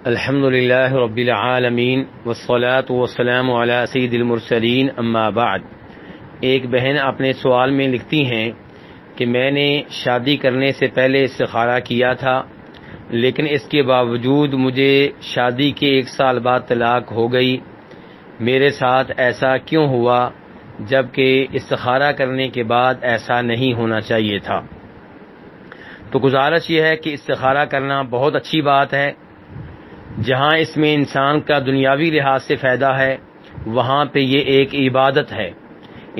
الحمد للہ رب العالمین والصلاة والسلام علی سید المرسلین اما بعد۔ ایک بہن اپنے سوال میں لکھتی ہیں کہ میں نے شادی کرنے سے پہلے استخارہ کیا تھا، لیکن اس کے باوجود مجھے شادی کے 1 سال بعد طلاق ہو گئی۔ میرے ساتھ ایسا کیوں ہوا جبکہ استخارہ کرنے کے بعد ایسا نہیں ہونا چاہیے تھا؟ تو گزارش یہ ہے کہ استخارہ کرنا بہت اچھی بات ہے۔ جہاں اس میں انسان کا دنیاوی لحاظ سے فائدہ ہے، وہاں پہ یہ ایک عبادت ہے۔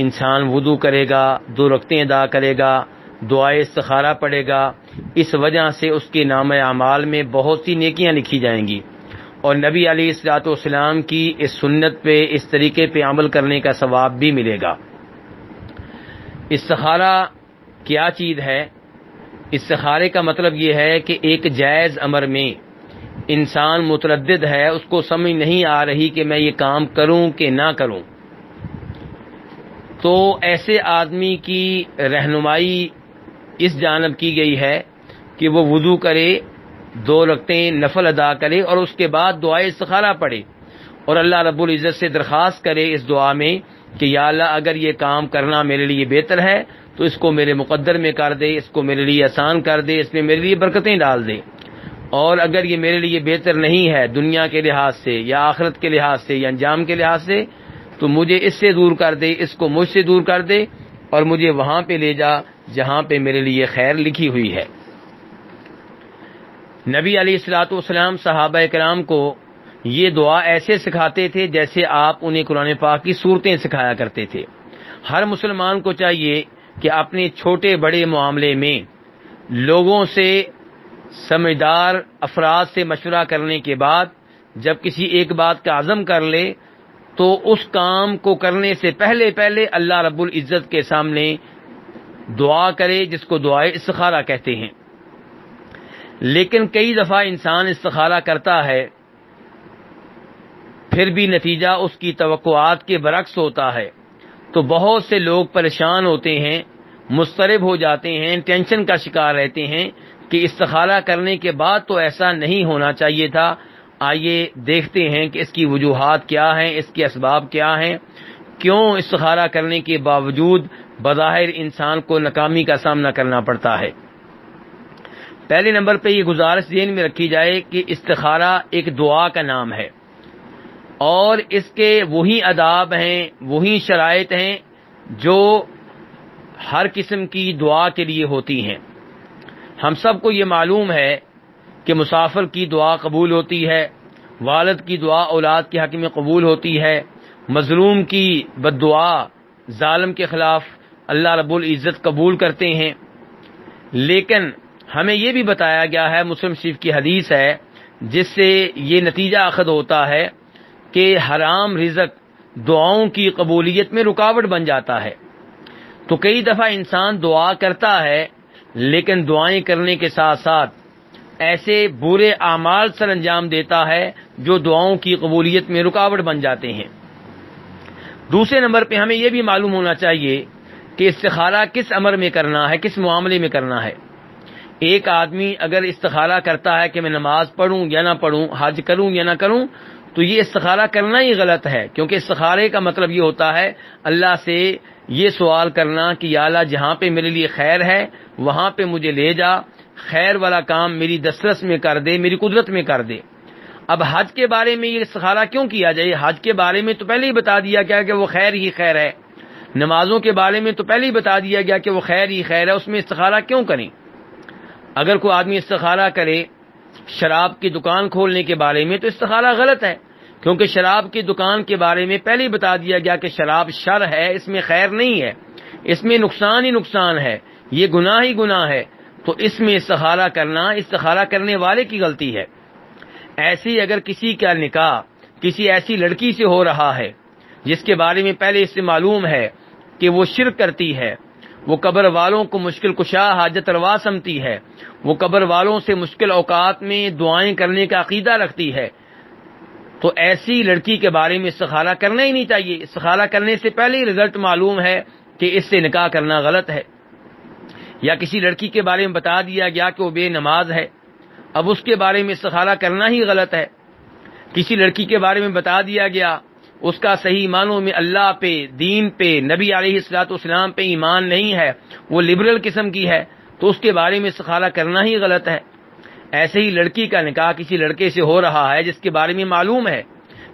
انسان وضو کرے گا، 2 رکعتیں ادا کرے گا، دعائے استخارہ پڑھے گا، اس وجہ سے اس کے نامہ اعمال میں بہت سی نیکیاں لکھی جائیں گی، اور نبی علیہ الصلوۃ والسلام کی اس سنت پہ، اس طریقے پہ عمل کرنے کا ثواب بھی ملے گا۔ استخارہ کیا چیز ہے؟ استخارے کا مطلب یہ ہے کہ ایک جائز امر میں انسان متردد ہے، اس کو سمجھ نہیں آ رہی کہ میں یہ کام کروں کہ نہ کروں، تو ایسے آدمی کی رہنمائی اس جانب کی گئی ہے کہ وہ وضو کرے، 2 رکعتیں نفل ادا کرے، اور اس کے بعد دعائے استخارہ پڑھے، اور اللہ رب العزت سے درخواست کرے اس دعا میں کہ یا اللہ اگر یہ کام کرنا میرے لیے بہتر ہے تو اس کو میرے مقدر میں کر دے، اس کو میرے لیے آسان کر دے، اس میں میرے لیے برکتیں ڈال دے، اور اگر یہ میرے لیے بہتر نہیں ہے دنیا کے لحاظ سے یا آخرت کے لحاظ سے یا انجام کے لحاظ سے، تو مجھے اس سے دور کر دے، اس کو مجھ سے دور کر دے، اور مجھے وہاں پہ لے جا جہاں پہ میرے لیے خیر لکھی ہوئی ہے۔ نبی علیہ الصلوۃ والسلام صحابہ کرام کو یہ دعا ایسے سکھاتے تھے جیسے آپ انہیں قرآن پاک کی صورتیں سکھایا کرتے تھے۔ ہر مسلمان کو چاہیے کہ اپنے چھوٹے بڑے معاملے میں لوگوں سے، سمجھدار افراد سے مشورہ کرنے کے بعد جب کسی ایک بات کا عزم کر لے تو اس کام کو کرنے سے پہلے اللہ رب العزت کے سامنے دعا کرے، جس کو دعائے استخارہ کہتے ہیں۔ لیکن کئی دفعہ انسان استخارہ کرتا ہے، پھر بھی نتیجہ اس کی توقعات کے برعکس ہوتا ہے، تو بہت سے لوگ پریشان ہوتے ہیں، مضطرب ہو جاتے ہیں، ٹینشن کا شکار رہتے ہیں کہ استخارہ کرنے کے بعد تو ایسا نہیں ہونا چاہیے تھا۔ آئیے دیکھتے ہیں کہ اس کی وجوہات کیا ہیں، اس کے اسباب کیا ہیں، کیوں استخارہ کرنے کے باوجود بظاہر انسان کو ناکامی کا سامنا کرنا پڑتا ہے۔ پہلے نمبر پہ یہ گزارش ذہن میں رکھی جائے کہ استخارہ ایک دعا کا نام ہے، اور اس کے وہی آداب ہیں، وہی شرائط ہیں جو ہر قسم کی دعا کے لیے ہوتی ہیں۔ ہم سب کو یہ معلوم ہے کہ مسافر کی دعا قبول ہوتی ہے، والد کی دعا اولاد کے حق میں قبول ہوتی ہے، مظلوم کی بد دعا ظالم کے خلاف اللہ رب العزت قبول کرتے ہیں۔ لیکن ہمیں یہ بھی بتایا گیا ہے، مسلم شریف کی حدیث ہے جس سے یہ نتیجہ اخذ ہوتا ہے کہ حرام رزق دعاؤں کی قبولیت میں رکاوٹ بن جاتا ہے۔ تو کئی دفعہ انسان دعا کرتا ہے، لیکن دعائیں کرنے کے ساتھ ساتھ ایسے برے اعمال سر انجام دیتا ہے جو دعاؤں کی قبولیت میں رکاوٹ بن جاتے ہیں۔ دوسرے نمبر پہ ہمیں یہ بھی معلوم ہونا چاہیے کہ استخارہ کس امر میں کرنا ہے، کس معاملے میں کرنا ہے۔ ایک آدمی اگر استخارہ کرتا ہے کہ میں نماز پڑھوں یا نہ پڑھوں، حج کروں یا نہ کروں، تو یہ استخارہ کرنا ہی غلط ہے، کیونکہ استخارے کا مطلب یہ ہوتا ہے اللہ سے یہ سوال کرنا کہ یا اللہ جہاں پہ میرے لیے خیر ہے وہاں پہ مجھے لے جا، خیر والا کام میری دسترس میں کر دے، میری قدرت میں کر دے۔ اب حج کے بارے میں یہ استخارہ کیوں کیا جائے؟ حج کے بارے میں تو پہلے ہی بتا دیا گیا کہ وہ خیر ہی خیر ہے۔ نمازوں کے بارے میں تو پہلے ہی بتا دیا گیا کہ وہ خیر ہی خیر ہے، اس میں استخارہ کیوں کریں؟ اگر کوئی آدمی استخارہ کرے شراب کی دکان کھولنے کے بارے میں تو استخارہ غلط ہے، کیونکہ شراب کی دکان کے بارے میں پہلے ہی بتا دیا گیا کہ شراب شر ہے، اس میں خیر نہیں ہے، اس میں نقصان ہی نقصان ہے، یہ گناہ ہی گناہ ہے، تو اس میں استخارہ کرنا استخارہ کرنے والے کی غلطی ہے۔ ایسی اگر کسی کا نکاح کسی ایسی لڑکی سے ہو رہا ہے جس کے بارے میں پہلے اس سے معلوم ہے کہ وہ شرک کرتی ہے، وہ قبر والوں کو مشکل کشا حاجت روا سمتی ہے، وہ قبر والوں سے مشکل اوقات میں دعائیں کرنے کا عقیدہ رکھتی ہے، تو ایسی لڑکی کے بارے میں استخارہ کرنا ہی نہیں چاہیے۔ استخارہ کرنے سے پہلے ہی رزلٹ معلوم ہے کہ اس سے نکاح کرنا غلط ہے۔ یا کسی لڑکی کے بارے میں بتا دیا گیا کہ وہ بے نماز ہے، اب اس کے بارے میں استخارہ کرنا ہی غلط ہے. کسی لڑکی کے بارے میں بتا دیا گیا، اس کا صحیح معنوں میں اللہ پہ، دین پہ، نبی علیہ الصلوۃ والسلام پہ ایمان نہیں ہے، وہ لبرل قسم کی ہے، تو اس کے بارے میں استخارہ کرنا ہی غلط ہے. ایسے ہی لڑکی کا نکاح کسی لڑکے سے ہو رہا ہے جس کے بارے میں معلوم ہے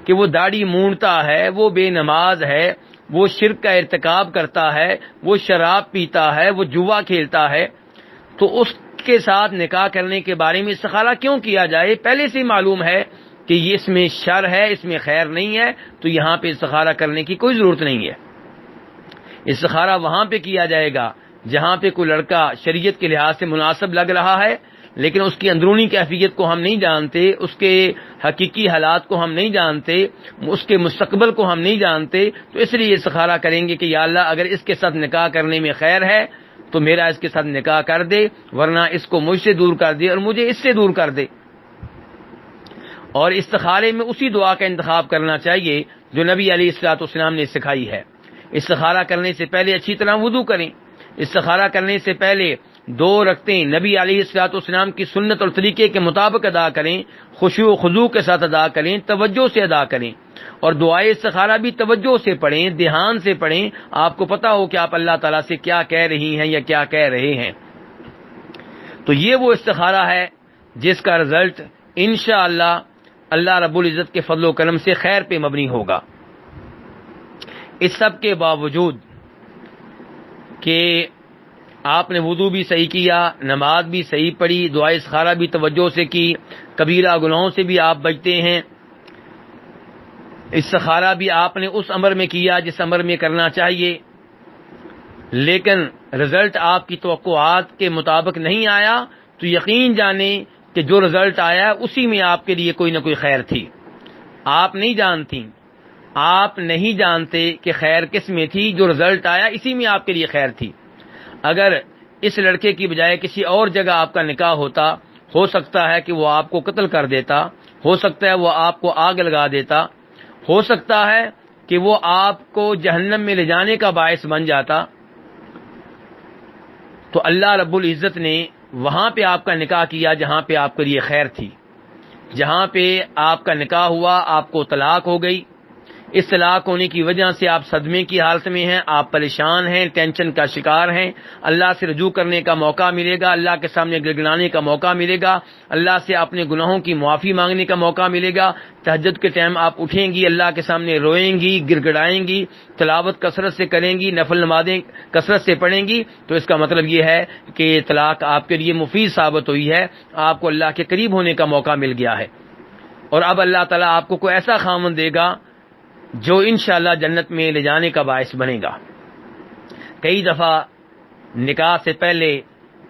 کہ وہ داڑھی مونڈتا ہے، وہ بے نماز ہے، وہ شرک کا ارتکاب کرتا ہے، وہ شراب پیتا ہے، وہ جوا کھیلتا ہے، تو اس کے ساتھ نکاح کرنے کے بارے میں استخارہ کیوں کیا جائے؟ پہلے سے معلوم ہے کہ یہ اس میں شر ہے، اس میں خیر نہیں ہے، تو یہاں پہ استخارہ کرنے کی کوئی ضرورت نہیں ہے. استخارہ وہاں پہ کیا جائے گا جہاں پہ کوئی لڑکا شریعت کے لحاظ سے مناسب لگ رہا ہے، لیکن اس کی اندرونی کیفیت کو ہم نہیں جانتے، اس کے حقیقی حالات کو ہم نہیں جانتے، اس کے مستقبل کو ہم نہیں جانتے، تو اس لیے استخارہ کریں گے کہ یا اللہ اگر اس کے ساتھ نکاح کرنے میں خیر ہے تو میرا اس کے ساتھ نکاح کر دے، ورنہ اس کو مجھ سے دور کر دے اور مجھے اس سے دور کر دے. اور استخارے میں اسی دعا کا انتخاب کرنا چاہیے جو نبی علیہ الصلوۃ والسلام نے سکھائی ہے. استخارہ کرنے سے پہلے اچھی طرح وضو کریں. استخارہ کرنے سے پہلے 2 رکعتیں نبی علیہ الصلوۃ والسلام کی سنت اور طریقے کے مطابق ادا کریں، خشوع و خضوع کے ساتھ ادا کریں، توجہ سے ادا کریں، اور دعائے استخارہ بھی توجہ سے پڑھیں، دھیان سے پڑھیں، آپ کو پتہ ہو کہ آپ اللہ تعالیٰ سے کیا کہہ رہی ہیں یا کیا کہہ رہے ہیں. تو یہ وہ استخارہ ہے جس کا رزلٹ انشاءاللہ اللہ رب العزت کے فضل و کرم سے خیر پہ مبنی ہوگا. اس سب کے باوجود کہ آپ نے وضو بھی صحیح کیا، نماز بھی صحیح پڑھی، دعائے استخارہ بھی توجہ سے کی، کبیرہ گناہوں سے بھی آپ بچتے ہیں، استخارہ بھی آپ نے اس امر میں کیا جس امر میں کرنا چاہیے، لیکن رزلٹ آپ کی توقعات کے مطابق نہیں آیا، تو یقین جانیں کہ جو رزلٹ آیا اسی میں آپ کے لیے کوئی نہ کوئی خیر تھی. آپ نہیں جانتے کہ خیر کس میں تھی، جو رزلٹ آیا اسی میں آپ کے لیے خیر تھی. اگر اس لڑکے کی بجائے کسی اور جگہ آپ کا نکاح ہوتا، ہو سکتا ہے کہ وہ آپ کو قتل کر دیتا، ہو سکتا ہے وہ آپ کو آگ لگا دیتا، ہو سکتا ہے کہ وہ آپ کو جہنم میں لے جانے کا باعث بن جاتا. تو اللہ رب العزت نے وہاں پہ آپ کا نکاح کیا جہاں پہ آپ کے لیے خیر تھی. جہاں پہ آپ کا نکاح ہوا آپ کو طلاق ہو گئی. اس طلاق ہونے کی وجہ سے آپ صدمے کی حالت میں ہیں، آپ پریشان ہیں، ٹینشن کا شکار ہیں. اللہ سے رجوع کرنے کا موقع ملے گا، اللہ کے سامنے گڑگڑانے کا موقع ملے گا، اللہ سے اپنے گناہوں کی معافی مانگنے کا موقع ملے گا. تہجد کے ٹائم آپ اٹھیں گی، اللہ کے سامنے روئیں گی، گڑگڑائیں گی، تلاوت کثرت سے کریں گی، نفل نمازیں کثرت سے پڑھیں گی. تو اس کا مطلب یہ ہے کہ یہ طلاق آپ کے لیے مفید ثابت ہوئی ہے، آپ کو اللہ کے قریب ہونے کا موقع مل گیا ہے. اور اب اللہ تعالیٰ آپ کو کوئی ایسا خاوند دے گا جو انشاءاللہ جنت میں لے جانے کا باعث بنے گا. کئی دفعہ نکاح سے پہلے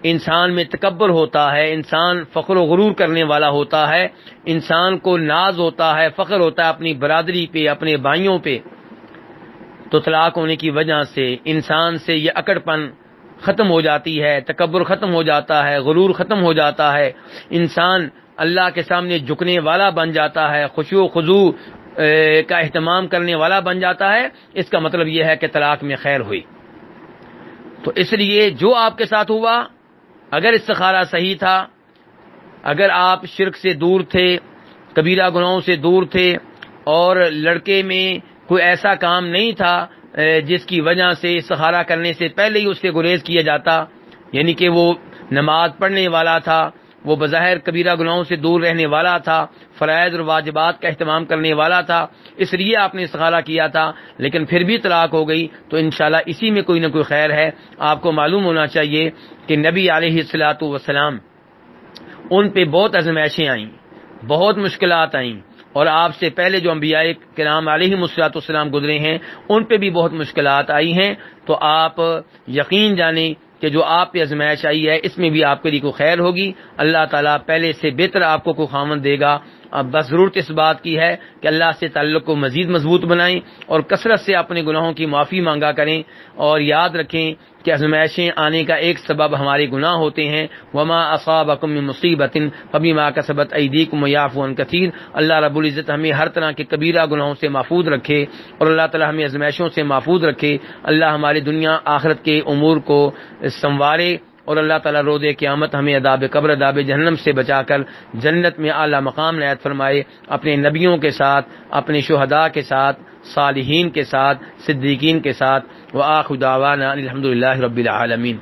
انسان میں تکبر ہوتا ہے، انسان فخر و غرور کرنے والا ہوتا ہے، انسان کو ناز ہوتا ہے، فخر ہوتا ہے اپنی برادری پہ، اپنے بھائیوں پہ. تو طلاق ہونے کی وجہ سے انسان سے یہ اکڑ پن ختم ہو جاتی ہے، تکبر ختم ہو جاتا ہے، غرور ختم ہو جاتا ہے، انسان اللہ کے سامنے جھکنے والا بن جاتا ہے، خشوع و خضوع کا اہتمام کرنے والا بن جاتا ہے. اس کا مطلب یہ ہے کہ طلاق میں خیر ہوئی. تو اس لیے جو آپ کے ساتھ ہوا، اگر استخارہ صحیح تھا، اگر آپ شرک سے دور تھے، کبیرہ گناہوں سے دور تھے، اور لڑکے میں کوئی ایسا کام نہیں تھا جس کی وجہ سے استخارہ کرنے سے پہلے ہی اس سے گریز کیا جاتا، یعنی کہ وہ نماز پڑھنے والا تھا، وہ بظاہر کبیرہ گناہوں سے دور رہنے والا تھا، فرائض اور واجبات کا اہتمام کرنے والا تھا، اس لیے آپ نے استخارہ کیا تھا، لیکن پھر بھی طلاق ہو گئی، تو انشاءاللہ اسی میں کوئی نہ کوئی خیر ہے. آپ کو معلوم ہونا چاہیے کہ نبی علیہ الصلوۃ والسلام ان پہ بہت آزمائشیں آئیں، بہت مشکلات آئیں، اور آپ سے پہلے جو انبیاء کرام علیہم الصلوۃ والسلام گزرے ہیں ان پہ بھی بہت مشکلات آئی ہیں. تو آپ یقین جانیں کہ جو آپ پہ آزمائش آئی ہے اس میں بھی آپ کے لیے کوئی خیر ہوگی. اللہ تعالیٰ پہلے سے بہتر آپ کو کوئی خاوند دے گا. اب بس ضرورت اس بات کی ہے کہ اللہ سے تعلق کو مزید مضبوط بنائیں اور کثرت سے اپنے گناہوں کی معافی مانگا کریں، اور یاد رکھیں کہ آزمائشیں آنے کا ایک سبب ہمارے گناہ ہوتے ہیں. وما اصابکم من مصیبت فبما کسبت ایدیکم ویعفو عن کثیر. اللہ رب العزت ہمیں ہر طرح کے کبیرہ گناہوں سے محفوظ رکھے، اور اللہ تعالی ہمیں آزمائشوں سے محفوظ رکھے. اللہ ہماری دنیا آخرت کے امور کو سنوارے اور اللہ تعالیٰ روز قیامت ہمیں عذاب قبر عذاب جہنم سے بچا کر جنت میں اعلیٰ مقام عنایت فرمائے، اپنے نبیوں کے ساتھ، اپنے شہداء کے ساتھ، صالحین کے ساتھ، صدیقین کے ساتھ۔ وآخر دعوانا الحمد للہ رب العالمین۔